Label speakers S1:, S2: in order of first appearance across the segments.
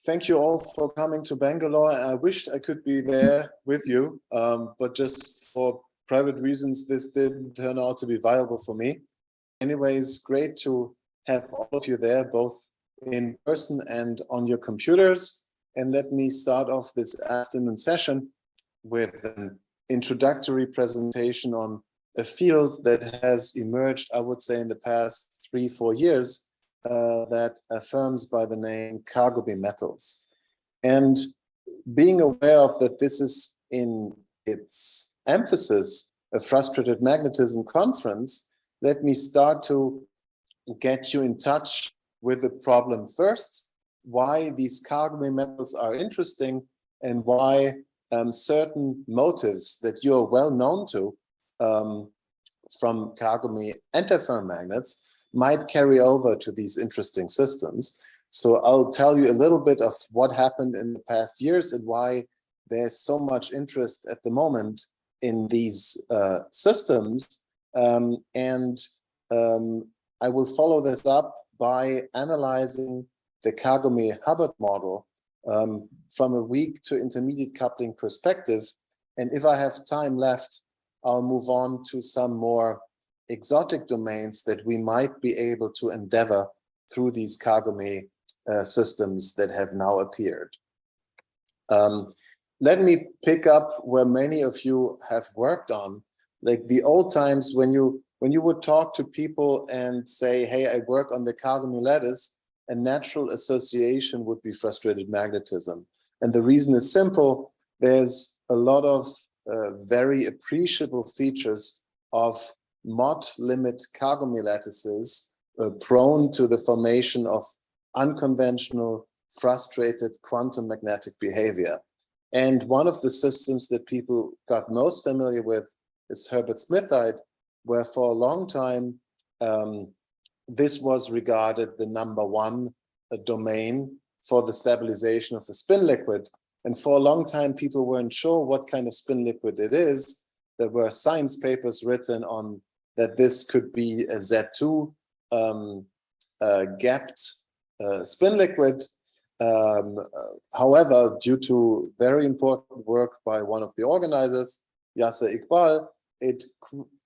S1: Thank you all for coming to Bangalore. I wished I could be there with you, but just for private reasons, this didn't turn out to be viable for me. Anyways, great to have all of you there, both in person and on your computers. And let me start off this afternoon session with an introductory presentation on a field that has emerged, I would say, in the past 3-4 years, that affirms by the name Kagome metals. And being aware of that this is in its emphasis a frustrated magnetism conference, let me start to get you in touch with the problem first, why these Kagome metals are interesting and why certain motives that you're well known to from Kagome antiferromagnets might carry over to these interesting systems. So I'll tell you a little bit of what happened in the past years and why there's so much interest at the moment in these systems. I will follow this up by analyzing the Kagome Hubbard model from a weak to intermediate coupling perspective. And if I have time left, I'll move on to some more exotic domains that we might be able to endeavor through these Kagome systems that have now appeared. Let me pick up where many of you have worked on, like the old times when you would talk to people and say, hey, I work on the Kagome lattice, a natural association would be frustrated magnetism. And the reason is simple. There's a lot of very appreciable features of mod limit Kagome lattices prone to the formation of unconventional frustrated quantum magnetic behavior. And one of the systems that people got most familiar with is Sc-Herbertsmithite, where for a long time this was regarded the #1 domain for the stabilization of a spin liquid. And for a long time, people weren't sure what kind of spin liquid it is. There were science papers written on that this could be a Z2 gapped spin liquid. However, due to very important work by one of the organizers, Yasir Iqbal,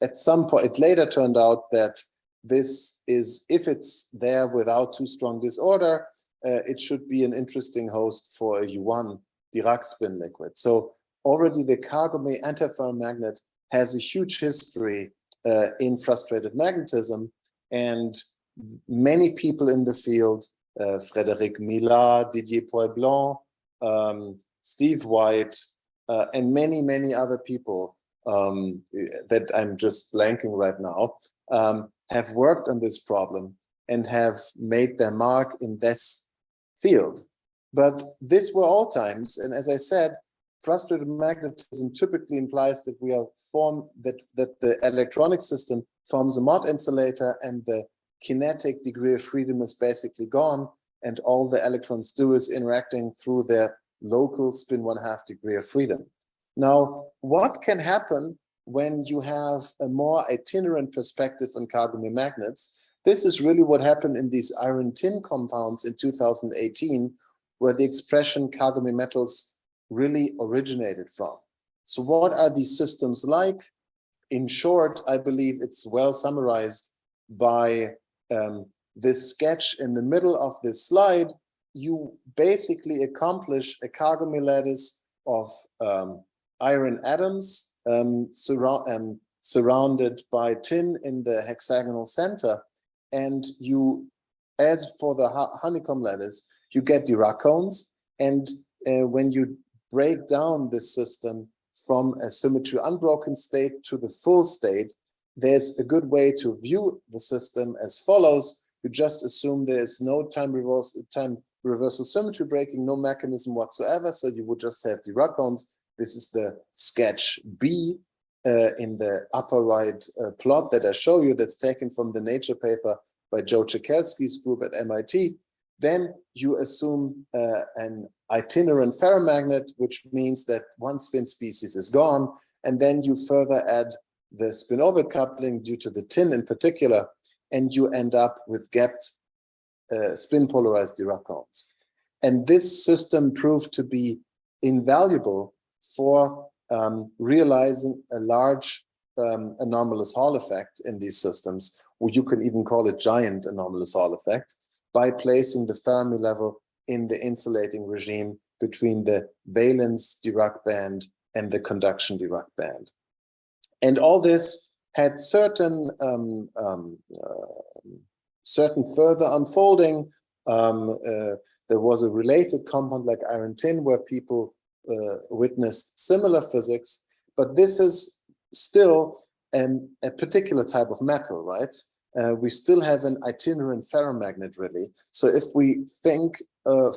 S1: at some point, it later turned out that this is, if it's there without too strong disorder, it should be an interesting host for a U1 Dirac spin liquid. So already the Kagome antiferromagnet has a huge history in frustrated magnetism, and many people in the field, Frédéric Millat, Didier Poisblanc, Steve White, and many other people that I'm just blanking right now, have worked on this problem and have made their mark in this field. But these were all times, and as I said, frustrated magnetism typically implies that we are that the electronic system forms a mod insulator and the kinetic degree of freedom is basically gone, and all the electrons do is interacting through their local spin 1/2 degree of freedom. Now, what can happen when you have a more itinerant perspective on Kagome magnets? This is really what happened in these iron tin compounds in 2018, where the expression Kagome metals really originated from. So what are these systems like? In short, I believe it's well summarized by this sketch in the middle of this slide. You basically accomplish a Kagome lattice of iron atoms surrounded by tin in the hexagonal center. And you, as for the honeycomb lattice, you get Dirac cones. And when you break down this system from a symmetry unbroken state to the full state, there's a good way to view the system as follows. You just assume there is no time reversal symmetry breaking, no mechanism whatsoever. So you would just have Dirac cones. This is the sketch B in the upper right plot that I show you, that's taken from the Nature paper by Joe Cekelski's group at MIT. Then you assume an itinerant ferromagnet, which means that one spin species is gone. And then you further add the spin-orbit coupling due to the tin in particular, and you end up with gapped spin-polarized Dirac cones. And this system proved to be invaluable for realizing a large anomalous Hall effect in these systems, or you can even call it giant anomalous Hall effect, by placing the Fermi level in the insulating regime between the valence Dirac band and the conduction Dirac band. And all this had certain further unfolding. There was a related compound like iron tin where people witnessed similar physics, but this is still a particular type of metal, right? We still have an itinerant ferromagnet, really. So if we think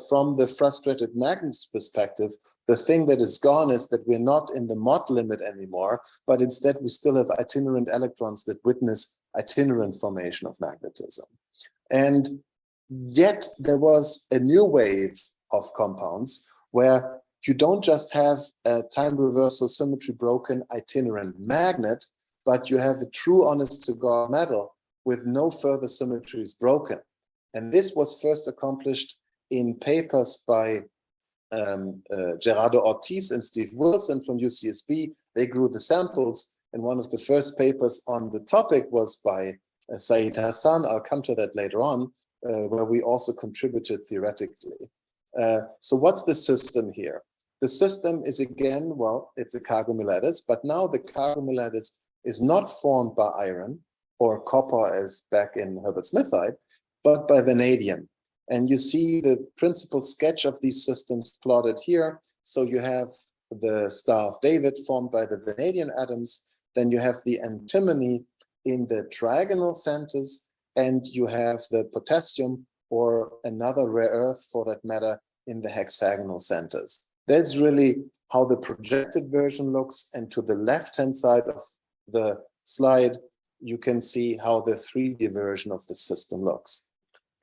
S1: from the frustrated magnet's perspective, the thing that is gone is that we're not in the Mott limit anymore, but instead we still have itinerant electrons that witness itinerant formation of magnetism. And yet there was a new wave of compounds where you don't just have a time reversal symmetry broken itinerant magnet, but you have a true honest to God metal with no further symmetries broken. And this was first accomplished in papers by Gerardo Ortiz and Steve Wilson from UCSB. They grew the samples, and one of the first papers on the topic was by Saeed Hassan. I'll come to that later on, where we also contributed theoretically. So what's the system here? The system is again, well, it's a Kagome lattice, but now the Kagome lattice is not formed by iron or copper as back in Herbertsmithite, but by vanadium. And you see the principal sketch of these systems plotted here. So you have the Star of David formed by the vanadium atoms, then you have the antimony in the trigonal centers, and you have the potassium or another rare earth for that matter in the hexagonal centers. That's really how the projected version looks, and to the left-hand side of the slide, you can see how the 3D version of the system looks.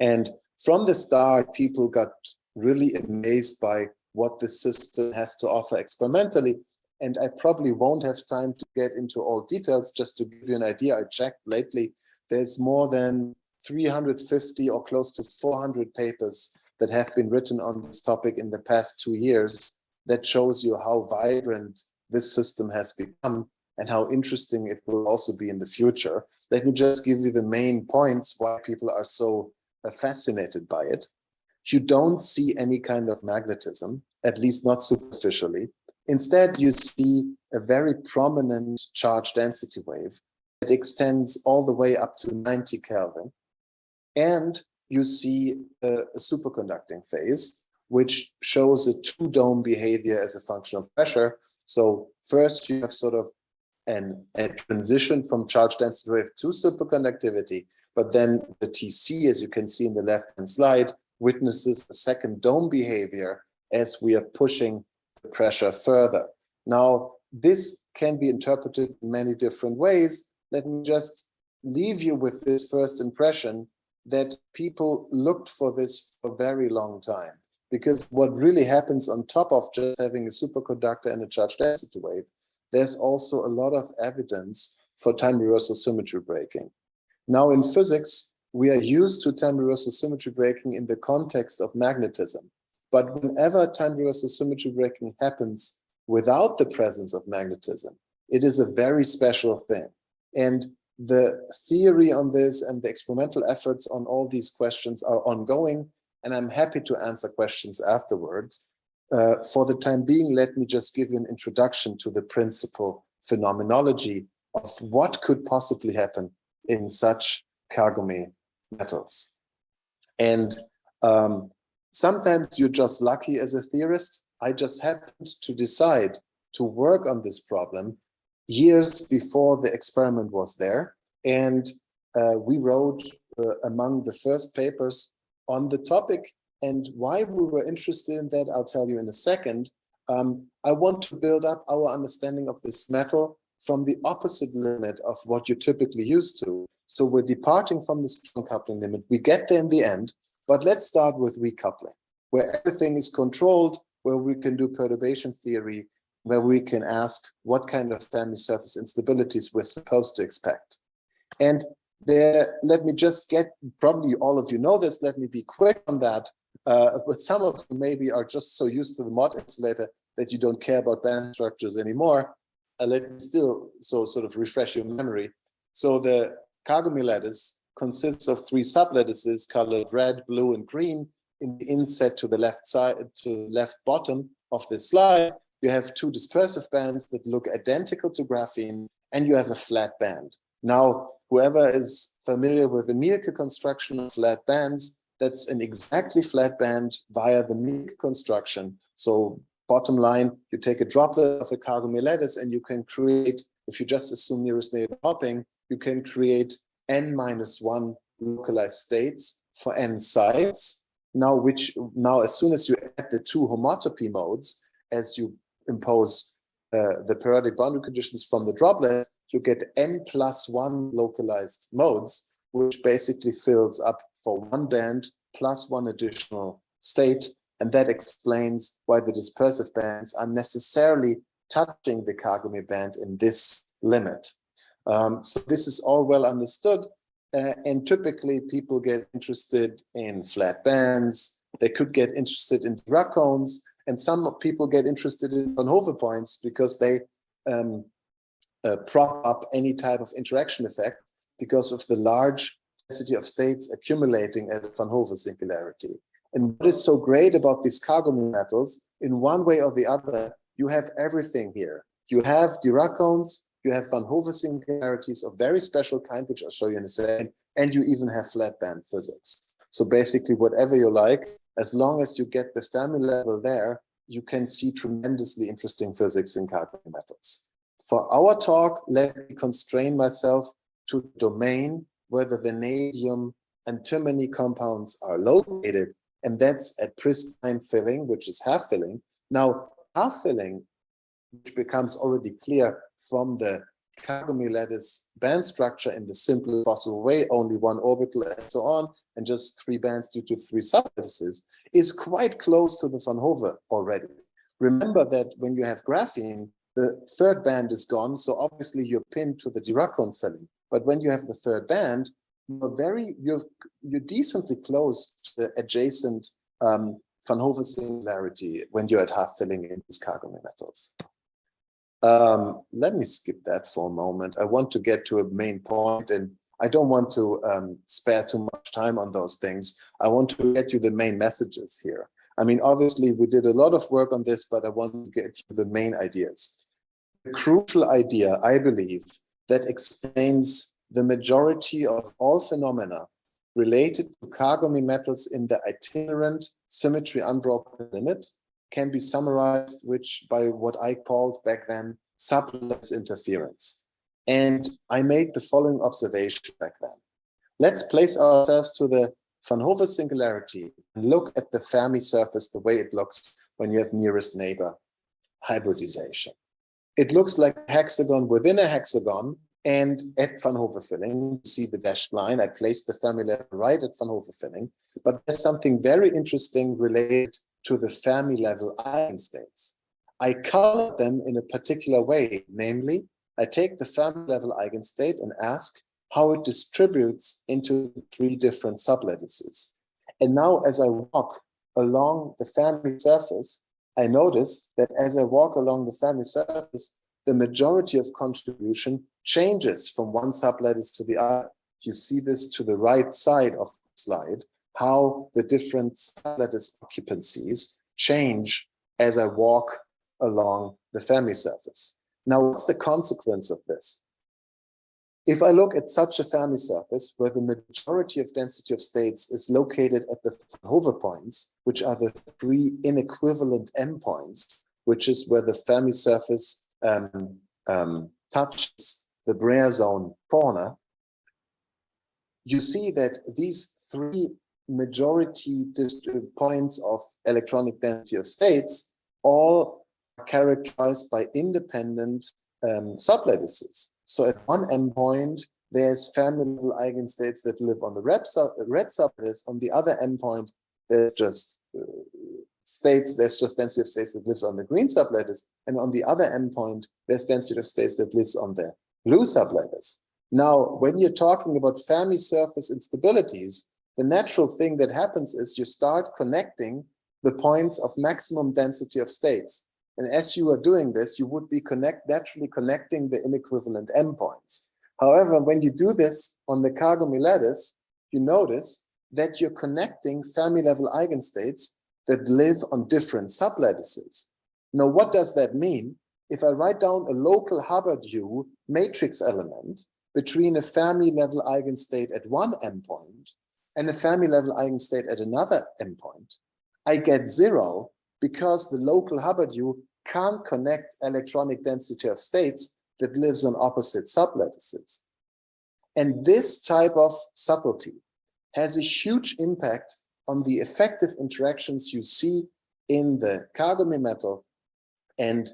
S1: And from the start, people got really amazed by what the system has to offer experimentally. And I probably won't have time to get into all details. Just to give you an idea, I checked lately, there's more than 350 or close to 400 papers that have been written on this topic in the past 2 years. That shows you how vibrant this system has become and how interesting it will also be in the future. Let me just give you the main points why people are so fascinated by it. You don't see any kind of magnetism, at least not superficially. Instead, you see a very prominent charge density wave that extends all the way up to 90 Kelvin. And you see a superconducting phase, which shows a two-dome behavior as a function of pressure. So first you have sort of a transition from charge density wave to superconductivity, but then the TC, as you can see in the left-hand slide, witnesses a second dome behavior as we are pushing the pressure further. Now, this can be interpreted in many different ways. Let me just leave you with this first impression that people looked for this for a very long time, because what really happens on top of just having a superconductor and a charge density wave, there's also a lot of evidence for time reversal symmetry breaking. Now in physics, we are used to time reversal symmetry breaking in the context of magnetism. But whenever time reversal symmetry breaking happens without the presence of magnetism, it is a very special thing. And the theory on this and the experimental efforts on all these questions are ongoing, and I'm happy to answer questions afterwards. For the time being, let me just give you an introduction to the principal phenomenology of what could possibly happen in such Kagome metals. And sometimes you're just lucky as a theorist. I just happened to decide to work on this problem years before the experiment was there. And we wrote among the first papers on the topic. And why we were interested in that, I'll tell you in a second. I want to build up our understanding of this metal from the opposite limit of what you're typically used to. So we're departing from the strong coupling limit. We get there in the end, but let's start with weak coupling, where everything is controlled, where we can do perturbation theory, where we can ask what kind of Fermi surface instabilities we're supposed to expect. And there, let me just get, probably all of you know this, let me be quick on that. but some of you maybe are just so used to the mod insulator that you don't care about band structures anymore. Let me still sort of refresh your memory. So the Kagome lattice consists of 3 sublattices colored red, blue, and green. In the inset to the left side, to the left bottom of the slide, you have 2 dispersive bands that look identical to graphene, and you have a flat band. Now, whoever is familiar with the Mielke construction of flat bands, that's an exactly flat band via the Mielke construction. So bottom line, you take a droplet of a Kagome lattice and you can create, if you just assume nearest neighbor hopping, you can create n-1 localized states for n sides. Now, as soon as you add the 2 homotopy modes, as you impose the periodic boundary conditions from the droplet, you get n+1 localized modes, which basically fills up for 1 band plus 1 additional state. And that explains why the dispersive bands are necessarily touching the Kagome band in this limit. So this is all well understood. And typically people get interested in flat bands. They could get interested in Dirac cones. And some people get interested in Van Hove points because they prop up any type of interaction effect because of the large density of states accumulating at a Van Hove singularity. And what is so great about these Kagome metals, in one way or the other, you have everything here. You have Dirac cones, you have Van Hove singularities of very special kind, which I'll show you in a second, and you even have flat band physics. So basically, whatever you like, as long as you get the Fermi level there, you can see tremendously interesting physics in Kagome metals. For our talk, let me constrain myself to the domain where the vanadium antimony compounds are located, and that's at pristine filling, which is half filling. Now, half filling, which becomes already clear from the Kagome lattice band structure in the simple possible way, only 1 orbital and so on, and just 3 bands due to 3 sublattices, is quite close to the Van Hove already. Remember that when you have graphene, the 3rd band is gone, so obviously you're pinned to the Dirac cone filling. But when you have the 3rd band, you're decently close to the adjacent Van Hove singularity when you're at half filling in these Kagome metals. Let me skip that for a moment. I want to get to a main point, and I don't want to spare too much time on those things. I want to get you the main messages here. I mean, obviously, we did a lot of work on this, but I want to get you the main ideas. The crucial idea, I believe, that explains the majority of all phenomena related to Kagome metals in the itinerant symmetry unbroken limit can be summarized by what I called back then sublattice interference. And I made the following observation back then. Let's place ourselves to the Van Hove singularity and look at the Fermi surface the way it looks when you have nearest neighbor hybridization. It looks like a hexagon within a hexagon, and at Van Hove filling, you see the dashed line. I placed the Fermi level right at Van Hove filling, but there's something very interesting related to the Fermi level eigenstates. I color them in a particular way, namely, I take the Fermi level eigenstate and ask how it distributes into 3 different sublattices. And now as I walk along the Fermi surface, I notice that as I walk along the Fermi surface, the majority of contribution changes from one sublattice to the other. You see this to the right side of the slide, how the different sublattice occupancies change as I walk along the Fermi surface. Now, what's the consequence of this? If I look at such a Fermi surface where the majority of density of states is located at the Van Hove points, which are the 3 inequivalent M points, which is where the Fermi surface touches the Brea zone corner, you see that these 3 majority points of electronic density of states all are characterized by independent sublattices. So at one endpoint, there's Fermi level eigenstates that live on the red sublattice. On the other endpoint, there's just density of states that lives on the green sublattice. And on the other endpoint, there's density of states that lives on the blue sublattice. Now, when you're talking about Fermi surface instabilities, the natural thing that happens is you start connecting the points of maximum density of states. And as you are doing this, you would be naturally connecting the inequivalent endpoints. However, when you do this on the Kagome lattice, you notice that you're connecting Fermi-level eigenstates that live on different sublattices. Now, what does that mean? If I write down a local Hubbard-U matrix element between a Fermi-level eigenstate at one endpoint and a Fermi-level eigenstate at another endpoint, I get 0 because the local Hubbard-U can't connect electronic density of states that lives on opposite sublattices. And this type of subtlety has a huge impact on the effective interactions you see in the Kagome metal. And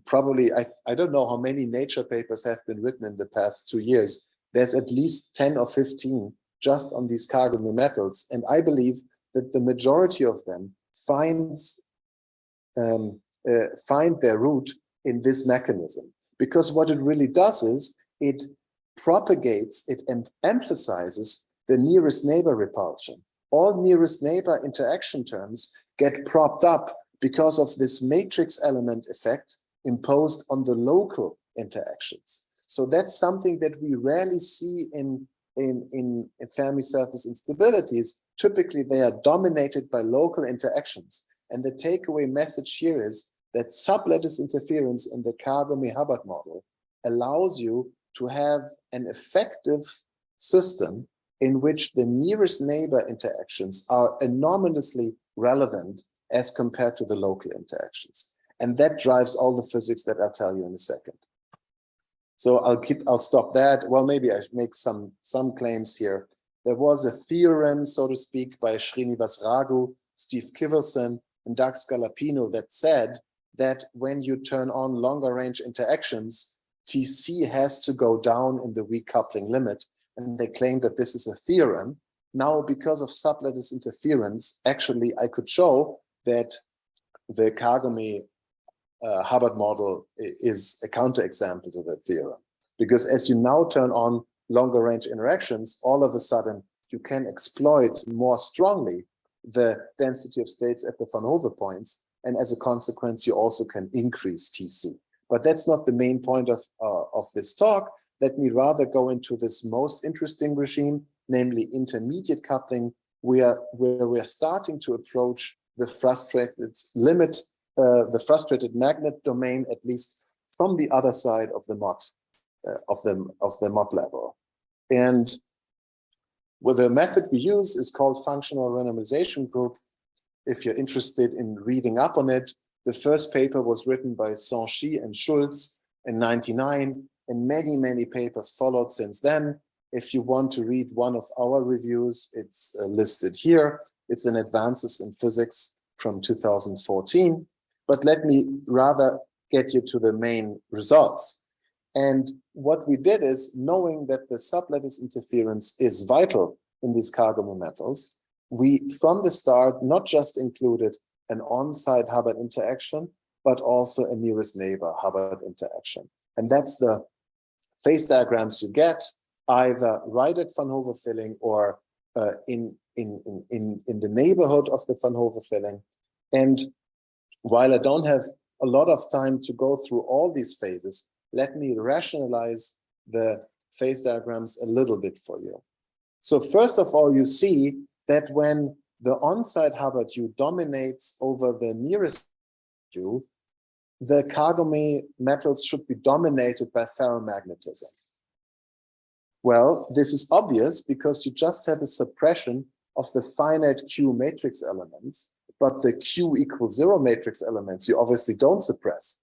S1: probably, I don't know how many Nature papers have been written in the past 2 years. There's at least 10 or 15 just on these Kagome metals. And I believe that the majority of them find their root in this mechanism. Because what it really does is it propagates, it emphasizes the nearest neighbor repulsion. All nearest neighbor interaction terms get propped up because of this matrix element effect imposed on the local interactions. So that's something that we rarely see in Fermi surface instabilities. Typically, they are dominated by local interactions. And the takeaway message here is that sublattice interference in the Kagome-Hubbard model allows you to have an effective system in which the nearest neighbor interactions are enormously relevant as compared to the local interactions. And that drives all the physics that I'll tell you in a second. So I'll stop that. Well, maybe I should make some claims here. There was a theorem, so to speak, by Srinivas Raghu, Steve Kivelson, and Doug Scalapino that said that when you turn on longer range interactions, TC has to go down in the weak coupling limit. And they claim that this is a theorem. Now, because of sublattice interference, actually, I could show that the Kagome Hubbard model is a counterexample to that theorem. Because as you now turn on longer range interactions, all of a sudden, you can exploit more strongly the density of states at the Van Hove points. And as a consequence, you also can increase TC. But that's not the main point of this talk. Let me rather go into this most interesting regime, namely intermediate coupling, where we're starting to approach the frustrated limit, the frustrated magnet domain, at least from the other side of the mod, of the mod level. And well, the method we use is called functional randomization group. If you're interested in reading up on it, the first paper was written by Singh and Schulz in '99, and many, many papers followed since then. If you want to read one of our reviews, it's listed here. It's in Advances in Physics from 2014. But let me rather get you to the main results. And what we did is, knowing that the sublattice interference is vital in these Kagome metals, we, from the start, not just included an on-site Hubbard interaction, but also a nearest neighbor Hubbard interaction. And that's the phase diagrams you get, either right at Van Hove filling or in the neighborhood of the Van Hove filling. And while I don't have a lot of time to go through all these phases, let me rationalize the phase diagrams a little bit for you. So first of all, you see that when the on-site Hubbard-U dominates over the nearest U, the Kagome metals should be dominated by ferromagnetism. Well, this is obvious because you just have a suppression of the finite Q matrix elements, but the Q equals 0 matrix elements you obviously don't suppress.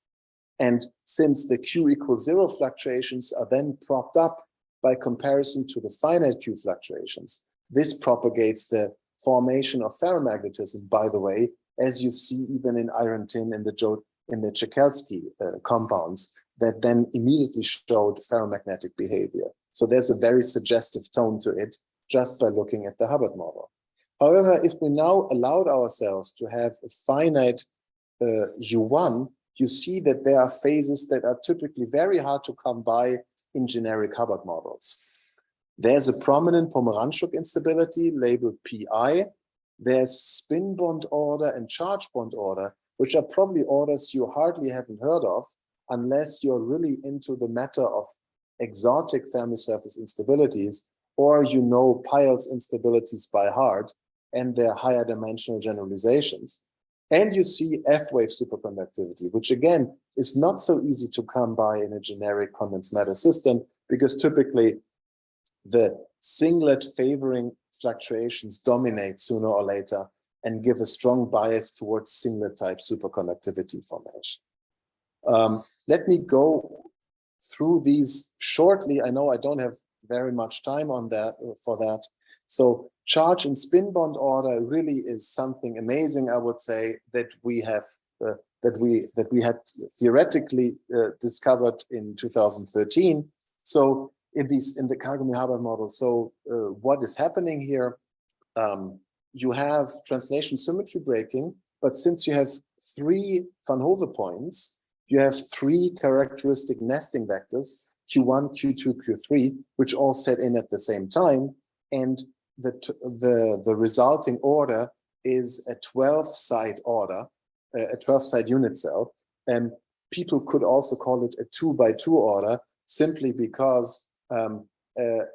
S1: And since the Q equals 0 fluctuations are then propped up by comparison to the finite Q fluctuations, this propagates the formation of ferromagnetism, by the way, as you see even in iron tin in the Czekelsky compounds that then immediately showed ferromagnetic behavior. So there's a very suggestive tone to it just by looking at the Hubbard model. However, if we now allowed ourselves to have a finite U1, you see that there are phases that are typically very hard to come by in generic Hubbard models. There's a prominent Pomeranchuk instability labeled Pi. There's spin bond order and charge bond order, which are probably orders you hardly haven't heard of unless you're really into the matter of exotic Fermi surface instabilities, or you know Peierls instabilities by heart and their higher dimensional generalizations. And you see F-wave superconductivity, which again is not so easy to come by in a generic condensed matter system, because typically the singlet favoring fluctuations dominate sooner or later and give a strong bias towards singlet type superconductivity formation. Let me go through these shortly. I know I don't have very much time on that for that. So charge and spin bond order really is something amazing, I would say, that we have that we had theoretically discovered in 2013. So in the Kagome-Hubbard model, so what is happening here? You have translation symmetry breaking, but since you have 3 Van Hove points, you have 3 characteristic nesting vectors, Q1, Q2, Q3, which all set in at the same time, and the resulting order is a 12-side order, a 12-side unit cell, and people could also call it a 2x2 order, simply because a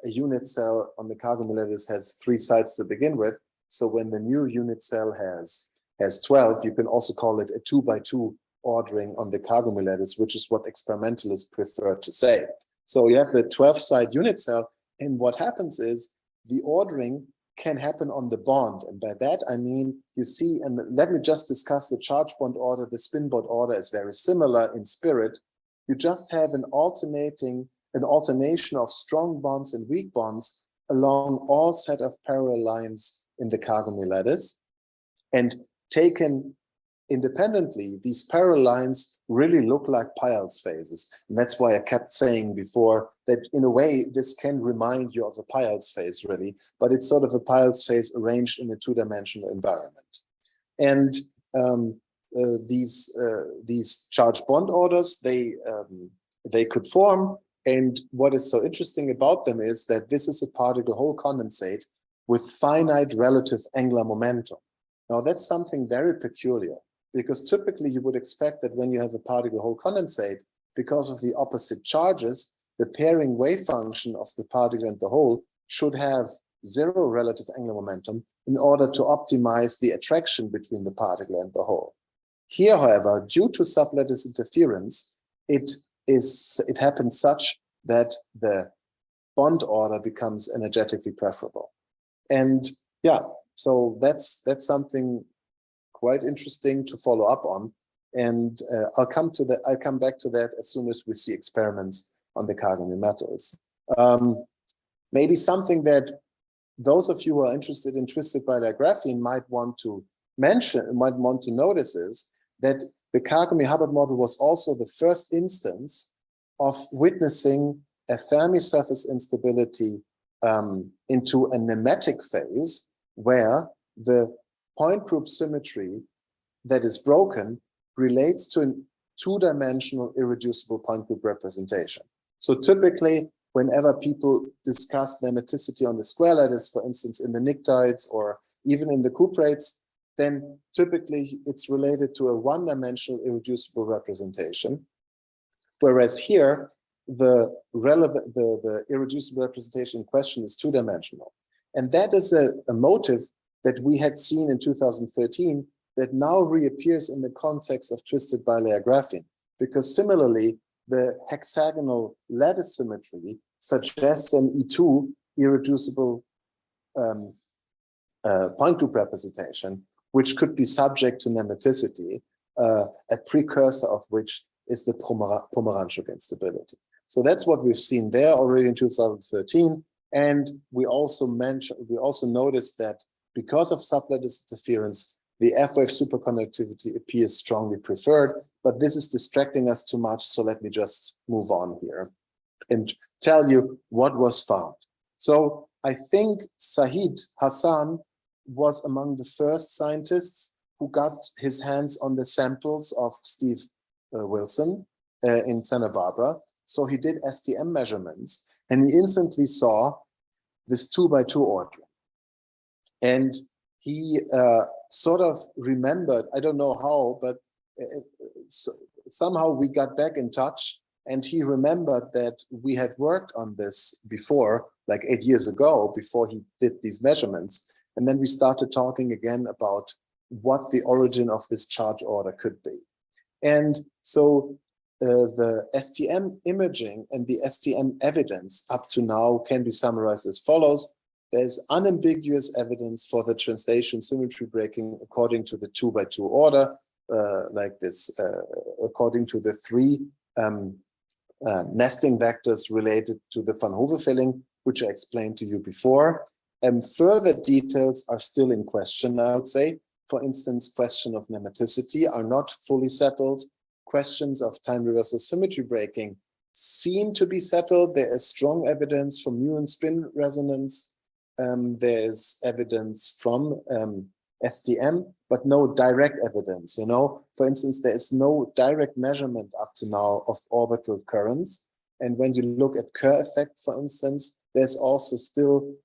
S1: unit cell on the Kagome lattice has 3 sides to begin with. So when the new unit cell has 12, you can also call it a 2x2 ordering on the Kagome lattice, which is what experimentalists prefer to say. So you have the 12-side unit cell, and what happens is the ordering can happen on the bond. And by that, I mean, you see, and let me just discuss the charge bond order. The spin bond order is very similar in spirit. You just have an alternation of strong bonds and weak bonds along all set of parallel lines in the Kagome lattice. And taken independently, these parallel lines really look like Peierls phases. And that's why I kept saying before that in a way, this can remind you of a Peierls phase really, but it's sort of a Peierls phase arranged in a 2-dimensional environment. And these charge bond orders, they could form. And what is so interesting about them is that this is a particle hole condensate with finite relative angular momentum. Now that's something very peculiar, because typically you would expect that when you have a particle hole condensate, because of the opposite charges, the pairing wave function of the particle and the hole should have 0 relative angular momentum in order to optimize the attraction between the particle and the hole. Here, however, due to sublattice interference, it happens such that the bond order becomes energetically preferable. And yeah, so that's something quite interesting to follow up on. And I'll come back to that as soon as we see experiments on the Kagome metals. Maybe something that those of you who are interested in twisted bilayer graphene might want to notice is that the Kagome-Hubbard model was also the first instance of witnessing a Fermi surface instability into a nematic phase, where the point group symmetry that is broken relates to a 2-dimensional irreducible point group representation. So typically, whenever people discuss nematicity on the square lattice, for instance, in the pnictides or even in the cuprates, then typically it's related to a 1-dimensional irreducible representation. Whereas here, the irreducible representation in question is 2-dimensional. And that is a motive that we had seen in 2013 that now reappears in the context of twisted bilayer graphene, because similarly, the hexagonal lattice symmetry suggests an E2 irreducible point group representation, which could be subject to nematicity, a precursor of which is the Pomeranchuk instability. So that's what we've seen there already in 2013. And we also noticed that because of sublattice interference, the F-wave superconductivity appears strongly preferred, but this is distracting us too much. So let me just move on here and tell you what was found. So I think Saeed Hassan was among the first scientists who got his hands on the samples of Steve Wilson in Santa Barbara. So he did STM measurements, and he instantly saw this 2x2 ordering. And he sort of remembered, I don't know how, but somehow we got back in touch, and he remembered that we had worked on this before, like 8 years ago, before he did these measurements. And then we started talking again about what the origin of this charge order could be. And so the STM imaging and the STM evidence up to now can be summarized as follows. There's unambiguous evidence for the translation symmetry breaking according to the 2x2 order, like this, according to the 3 nesting vectors related to the Van Hove filling, which I explained to you before. Further details are still in question, I would say. For instance, question of nematicity are not fully settled. Questions of time reversal symmetry breaking seem to be settled. There is strong evidence from muon spin resonance. There's evidence from STM, but no direct evidence, you know. For instance, there is no direct measurement up to now of orbital currents. And when you look at Kerr effect, for instance, there's also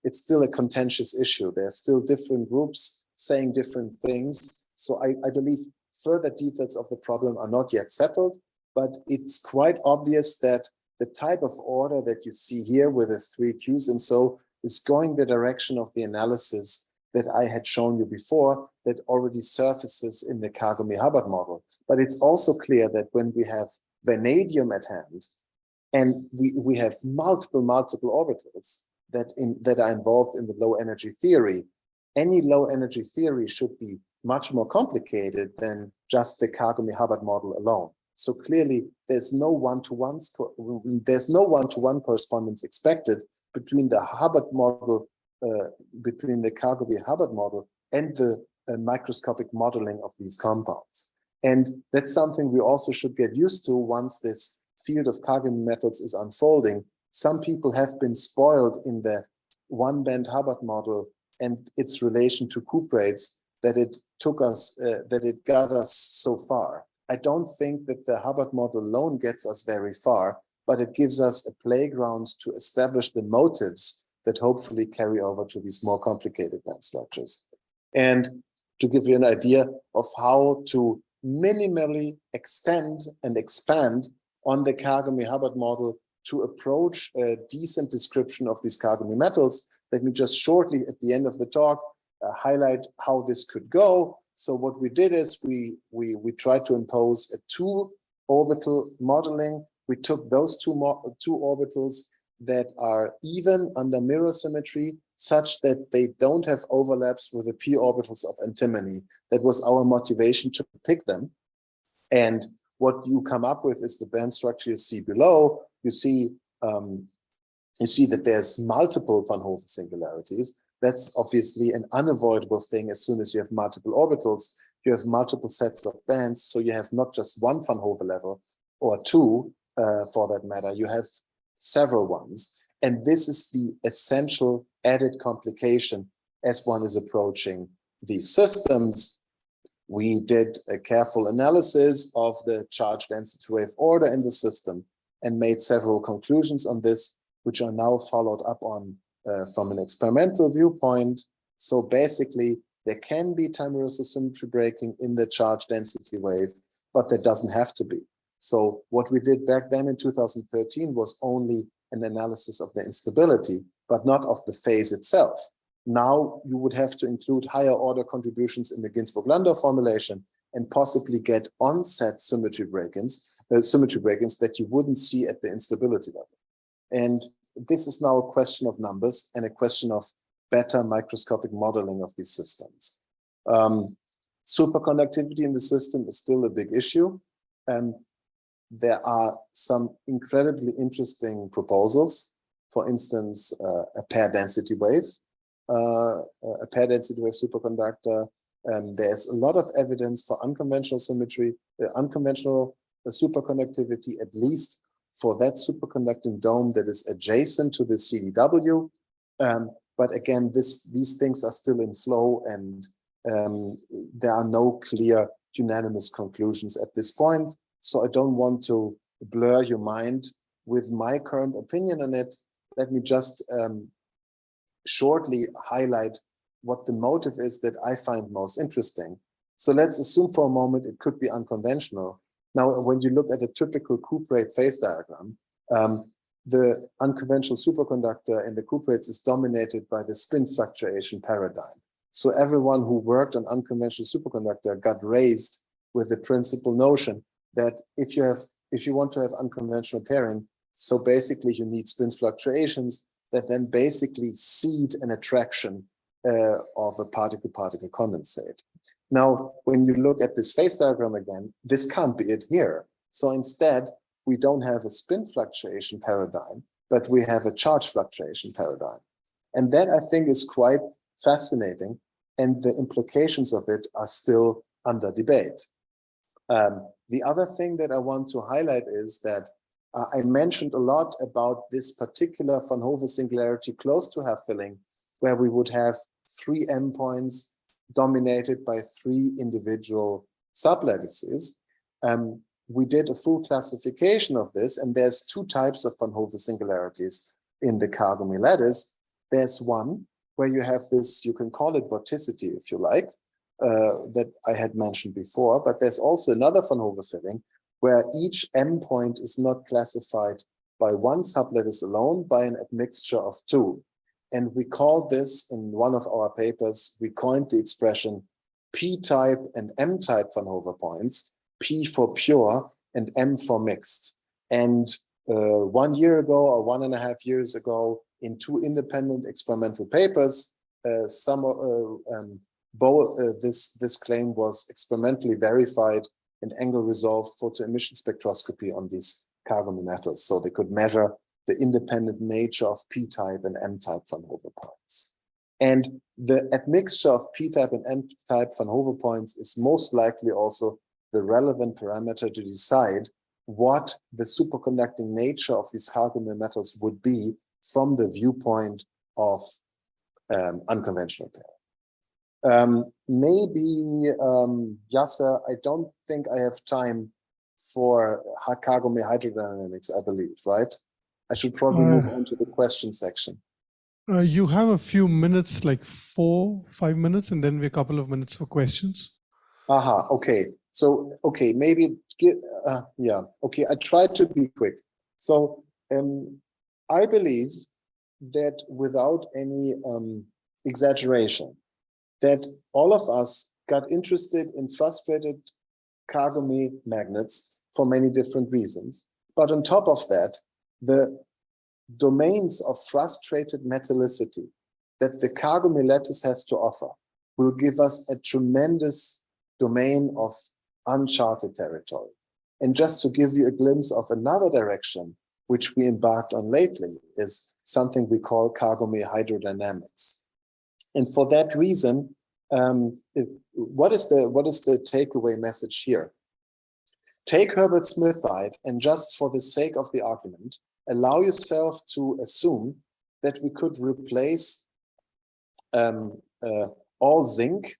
S1: it's still a contentious issue. There are still different groups saying different things. So I believe further details of the problem are not yet settled, but it's quite obvious that the type of order that you see here with the 3 Qs and so is going the direction of the analysis that I had shown you before that already surfaces in the Kagome-Hubbard model. But it's also clear that when we have vanadium at hand, and we have multiple orbitals that are involved in the low energy theory, any low energy theory should be much more complicated than just the Kagome-Hubbard model alone. So clearly there's no one-to-one correspondence expected between the Hubbard model, between the Kagome-Hubbard model and the microscopic modeling of these compounds. And that's something we also should get used to once this field of Kagome metals is unfolding. Some people have been spoiled in the one-band Hubbard model and its relation to cuprates that it got us so far. I don't think that the Hubbard model alone gets us very far, but it gives us a playground to establish the motives that hopefully carry over to these more complicated band structures. And to give you an idea of how to minimally extend and expand on the Kagome-Hubbard model to approach a decent description of these Kagome metals, let me just shortly at the end of the talk highlight how this could go. So what we did is we tried to impose a 2-orbital modeling. We took those two orbitals that are even under mirror symmetry such that they don't have overlaps with the p orbitals of antimony. That was our motivation to pick them. And what you come up with is the band structure you see below. You see that there's multiple Van Hove singularities. That's obviously an unavoidable thing. As soon as you have multiple orbitals, you have multiple sets of bands. So you have not just one Van Hove level or 2 for that matter. You have several ones. And this is the essential added complication as one is approaching these systems. We did a careful analysis of the charge density wave order in the system and made several conclusions on this, which are now followed up on from an experimental viewpoint. So basically, there can be time reversal symmetry breaking in the charge density wave, but there doesn't have to be. So what we did back then in 2013 was only an analysis of the instability, but not of the phase itself. Now you would have to include higher order contributions in the Ginzburg-Landau formulation and possibly get onset symmetry break-ins that you wouldn't see at the instability level. And this is now a question of numbers and a question of better microscopic modeling of these systems. Superconductivity in the system is still a big issue. And there are some incredibly interesting proposals. For instance, a pair density wave superconductor. There's a lot of evidence for unconventional symmetry, unconventional superconductivity, at least for that superconducting dome that is adjacent to the CDW. But again, these things are still in flow, and there are no clear unanimous conclusions at this point. So I don't want to blur your mind with my current opinion on it. Let me just shortly highlight what the motive is that I find most interesting. So let's assume for a moment it could be unconventional. Now, when you look at a typical cuprate phase diagram, the unconventional superconductor in the cuprates is dominated by the spin fluctuation paradigm. So everyone who worked on unconventional superconductor got raised with the principal notion that if you want to have unconventional pairing, so basically you need spin fluctuations that then basically seed an attraction of a particle-particle condensate. Now, when you look at this phase diagram again, this can't be it here. So instead, we don't have a spin fluctuation paradigm, but we have a charge fluctuation paradigm. And that, I think, is quite fascinating, and the implications of it are still under debate. The other thing that I want to highlight is that I mentioned a lot about this particular von Hove singularity close to half filling, where we would have 3 endpoints dominated by 3 individual sublattices. We did a full classification of this, and there's 2 types of von Hove singularities in the Kagome lattice. There's one where you have this, you can call it vorticity if you like, that I had mentioned before, but there's also another von Hove filling where each endpoint is not classified by one sublattice alone, by an admixture of 2. And we call this, in one of our papers, we coined the expression P-type and M-type von Hove points, P for pure and M for mixed. And 1 year ago or 1.5 years ago, in 2 independent experimental papers, this claim was experimentally verified in angle resolved photoemission spectroscopy on these Kagome metals. So they could measure the independent nature of P-type and M-type von Hove points. And the admixture of P-type and M-type von Hove points is most likely also the relevant parameter to decide what the superconducting nature of these Kagome metals would be from the viewpoint of unconventional pairing. Maybe, Yasir, I don't think I have time for Kagome hydrodynamics, I believe, right? I should probably move on to the question section.
S2: You have a few minutes, like 4-5 minutes, and then we have a couple of minutes for questions.
S1: Aha, okay. So, okay, maybe, yeah, okay, I tried to be quick. So, I believe that without any exaggeration, that all of us got interested in frustrated Kagome magnets for many different reasons. But on top of that, the domains of frustrated metallicity that the Kagome lattice has to offer will give us a tremendous domain of uncharted territory. And just to give you a glimpse of another direction, which we embarked on lately, is something we call Kagome hydrodynamics. And for that reason, what is the takeaway message here? Take Herbertsmithite, and just for the sake of the argument, allow yourself to assume that we could replace all zinc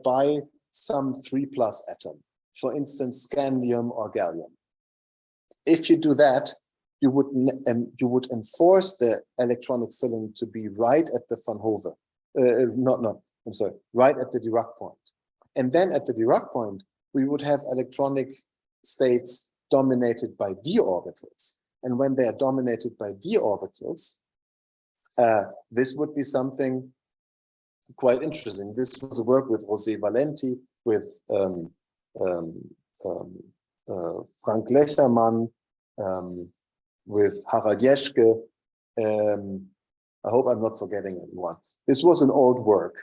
S1: by some 3+ atom, for instance, scandium or gallium. If you do that, you would enforce the electronic filling to be right at the von Hove, right at the Dirac point. And then at the Dirac point, we would have electronic states dominated by d orbitals. And when they are dominated by d orbitals, this would be something quite interesting. This was a work with José Valenti, with Frank Lechermann, with Harald Jeschke. I hope I'm not forgetting anyone. This was an old work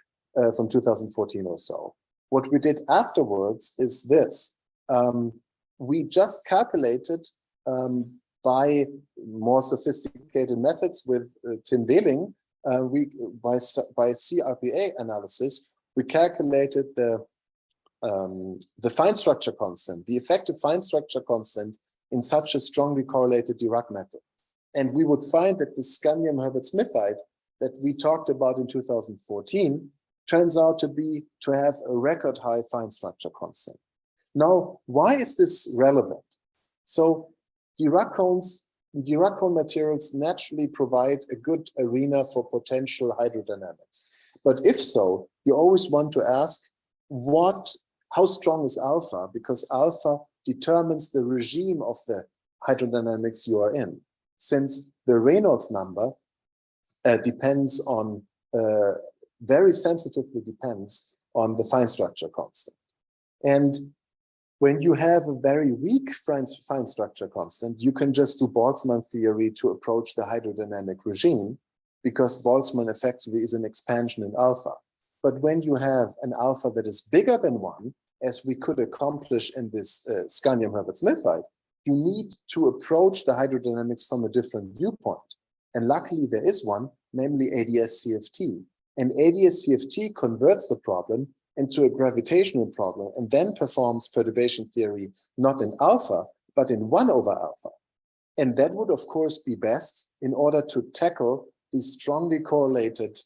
S1: from 2014 or so. What we did afterwards is this. We just calculated by more sophisticated methods with Tim Wehling, by CRPA analysis, we calculated the fine structure constant, the effective fine structure constant in such a strongly correlated Dirac metal. And we would find that the scandium Herbertsmithite that we talked about in 2014 turns out to have a record high fine structure constant. Now, why is this relevant? So Dirac cones Dirac materials naturally provide a good arena for potential hydrodynamics. But if so, you always want to ask, how strong is alpha? Because alpha determines the regime of the hydrodynamics you are in. Since the Reynolds number depends on, very sensitively depends on the fine structure constant. And when you have a very weak fine structure constant, you can just do Boltzmann theory to approach the hydrodynamic regime, because Boltzmann effectively is an expansion in alpha. But when you have an alpha that is bigger than 1, as we could accomplish in this scandium-Herbertsmithite, you need to approach the hydrodynamics from a different viewpoint. And luckily there is one, namely ADS-CFT. And ADS-CFT converts the problem into a gravitational problem and then performs perturbation theory not in alpha, but in 1 over alpha. And that would, of course, be best in order to tackle the strongly correlated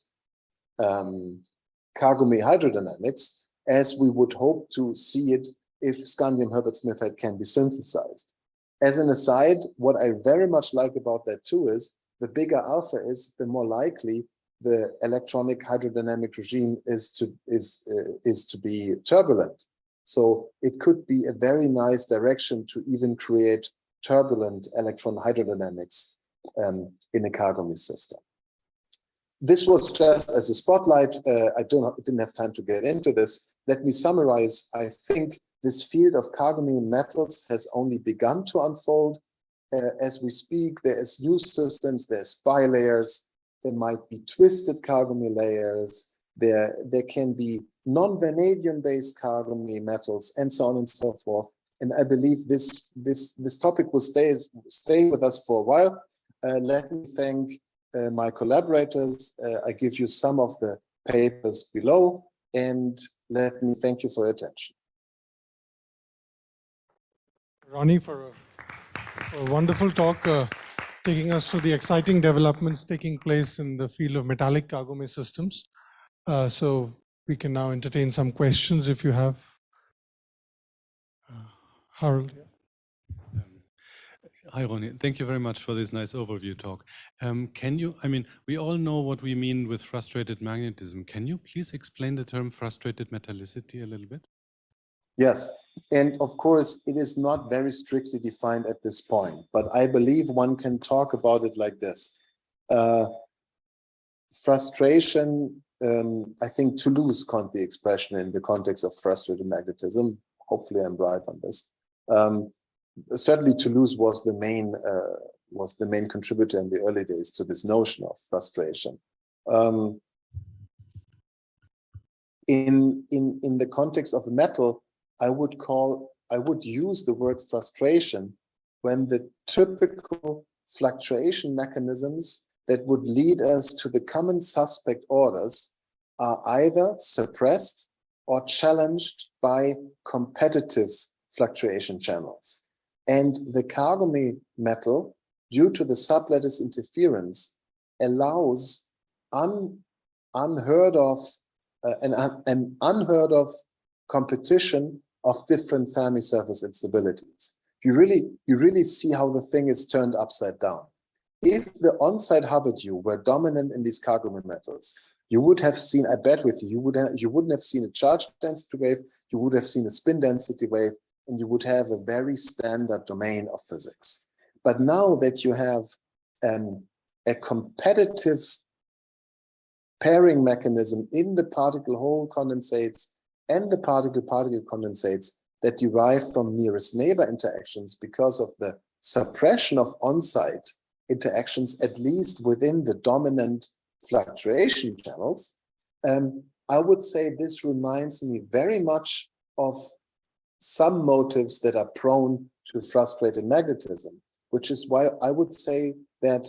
S1: Kagome hydrodynamics, as we would hope to see it if scandium-Herbertsmithite can be synthesized. As an aside, what I very much like about that too is the bigger alpha is, the more likely the electronic hydrodynamic regime is to be turbulent. So it could be a very nice direction to even create turbulent electron hydrodynamics in a Kagome system. This was just as a spotlight. I didn't have time to get into this. Let me summarize. I think this field of Kagome metals has only begun to unfold. As we speak, there's new systems, there's bilayers, there might be twisted Kagome layers, there can be non-vanadium based Kagome metals, and so on and so forth. And I believe this topic will stay with us for a while. Let me thank my collaborators. I give you some of the papers below, and let me thank you for your attention.
S2: Ronny, for a wonderful talk, taking us through the exciting developments taking place in the field of metallic Kagome systems. So we can now entertain some questions if you have. Harold.
S3: Hi, Ronny. Thank you very much for this nice overview talk. We all know what we mean with frustrated magnetism. Can you please explain the term frustrated metallicity a little bit?
S1: Yes, and of course, it is not very strictly defined at this point, but I believe one can talk about it like this. Frustration, I think Toulouse coined the expression in the context of frustrated magnetism. Hopefully I'm right on this. Certainly Toulouse was the main contributor in the early days to this notion of frustration. In the context of metal, I would use the word frustration when the typical fluctuation mechanisms that would lead us to the common suspect orders are either suppressed or challenged by competitive fluctuation channels. And the Kagome metal, due to the sublattice interference, allows an unheard of competition of different Fermi surface instabilities. You really see how the thing is turned upside down. If the on-site Hubble were dominant in these Kagome metals, you would have seen, I bet with you, you wouldn't have seen a charge density wave, you would have seen a spin density wave, and you would have a very standard domain of physics. But now that you have a competitive pairing mechanism in the particle-hole condensates and the particle-particle condensates that derive from nearest neighbor interactions because of the suppression of on-site interactions, at least within the dominant fluctuation channels, I would say this reminds me very much of some motives that are prone to frustrated magnetism, which is why I would say that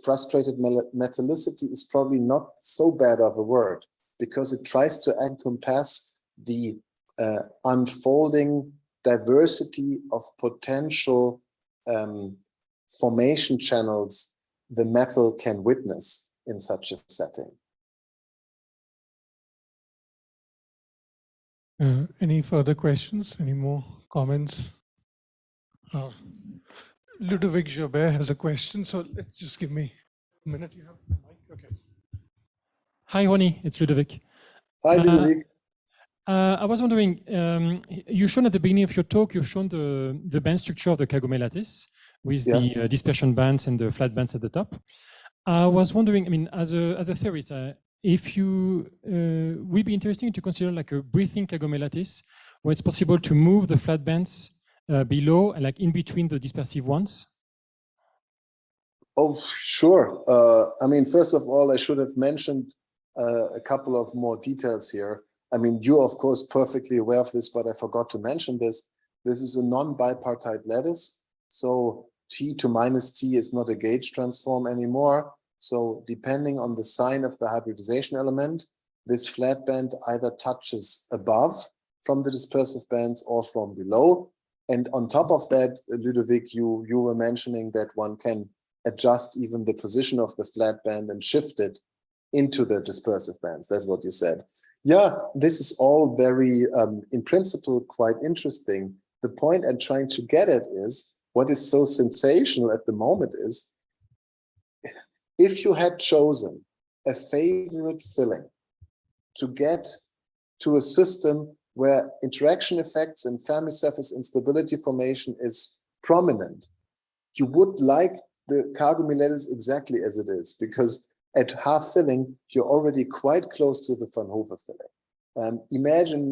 S1: frustrated metallicity is probably not so bad of a word, because it tries to encompass the unfolding diversity of potential formation channels the metal can witness in such a setting.
S2: Any further questions? Any more comments? Ludovic Jobert has a question, so let's just give me a minute. You have the mic? Okay.
S4: Hi, Ronny, it's Ludovic.
S1: Hi, Ludovic.
S4: I was wondering, you've shown at the beginning of your talk, you've shown the band structure of the Kagome lattice with the dispersion bands and the flat bands at the top. I was wondering, I mean, as a theorist, if you would be interesting to consider like a breathing Kagome lattice, where it's possible to move the flat bands below and like in between the dispersive ones?
S1: Oh, sure. I mean, first of all, I should have mentioned a couple of more details here. I mean, you're of course perfectly aware of this, but I forgot to mention this. This is a non-bipartite lattice. So T to minus T is not a gauge transform anymore. So depending on the sign of the hybridization element, this flat band either touches above from the dispersive bands or from below. And on top of that, Ludovic, you were mentioning that one can adjust even the position of the flat band and shift it into the dispersive bands. That's what you said. Yeah, this is all very, in principle, quite interesting. The point I'm trying to get at is, what is so sensational at the moment is, if you had chosen a favorite filling to get to a system where interaction effects and Fermi surface instability formation is prominent, you would like the Kagome lattice exactly as it is, because at half filling, you're already quite close to the Van Hove filling. Imagine,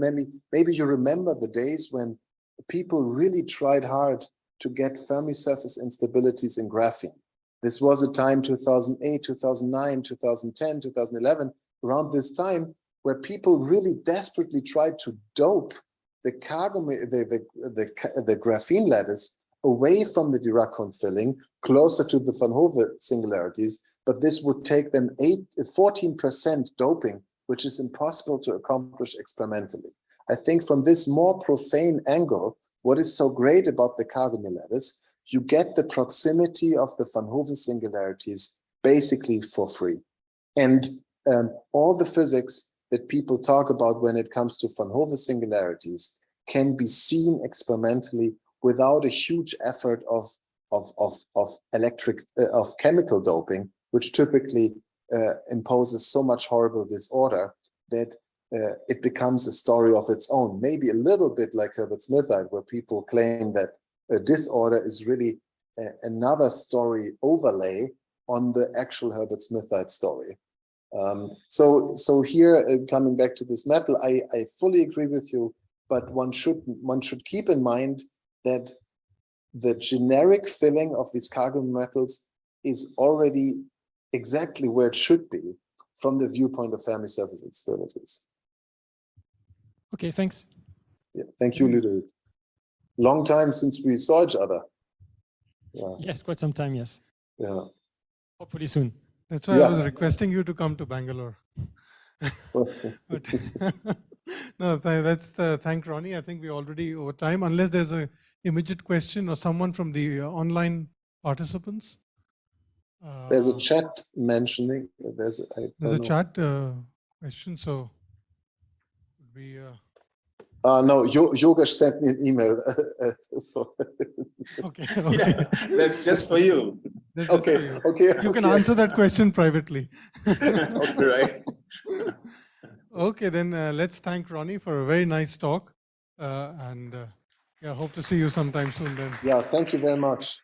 S1: maybe you remember the days when people really tried hard to get Fermi surface instabilities in graphene. This was a time 2008, 2009, 2010, 2011, around this time, where people really desperately tried to dope the Kagome, the graphene lattice away from the Dirac filling, closer to the Van Hove singularities, but this would take them 14% doping, which is impossible to accomplish experimentally. I think from this more profane angle, what is so great about the Kagome lattice, you get the proximity of the Van Hove singularities basically for free. And all the physics that people talk about when it comes to Van Hove singularities can be seen experimentally without a huge effort of chemical doping, which typically imposes so much horrible disorder that it becomes a story of its own. Maybe a little bit like Herbertsmithite, where people claim that a disorder is really another story overlay on the actual Herbertsmithite story. So here, coming back to this metal, I fully agree with you, but one should keep in mind that the generic filling of these Kagome metals is already exactly where it should be from the viewpoint of Fermi surface instabilities.
S4: Okay, thanks.
S1: Yeah, thank you, Ludovic. Long time since we saw each other. Yeah.
S4: Yes, quite some time, yes.
S1: Yeah.
S4: Hopefully soon.
S2: That's why I was requesting you to come to Bangalore. But no, thank Ronny. I think we're already over time, unless there's an immediate question or someone from the online participants.
S1: There's a chat mentioning, there's
S2: a chat question, so we...
S1: no, Yogesh sent me an email. So.
S2: Okay.
S5: Yeah, that's just for you.
S1: Okay.
S2: You can answer that question privately.
S5: Okay, right.
S2: Okay, then let's thank Ronny for a very nice talk. And yeah, hope to see you sometime soon then.
S1: Yeah, thank you very much.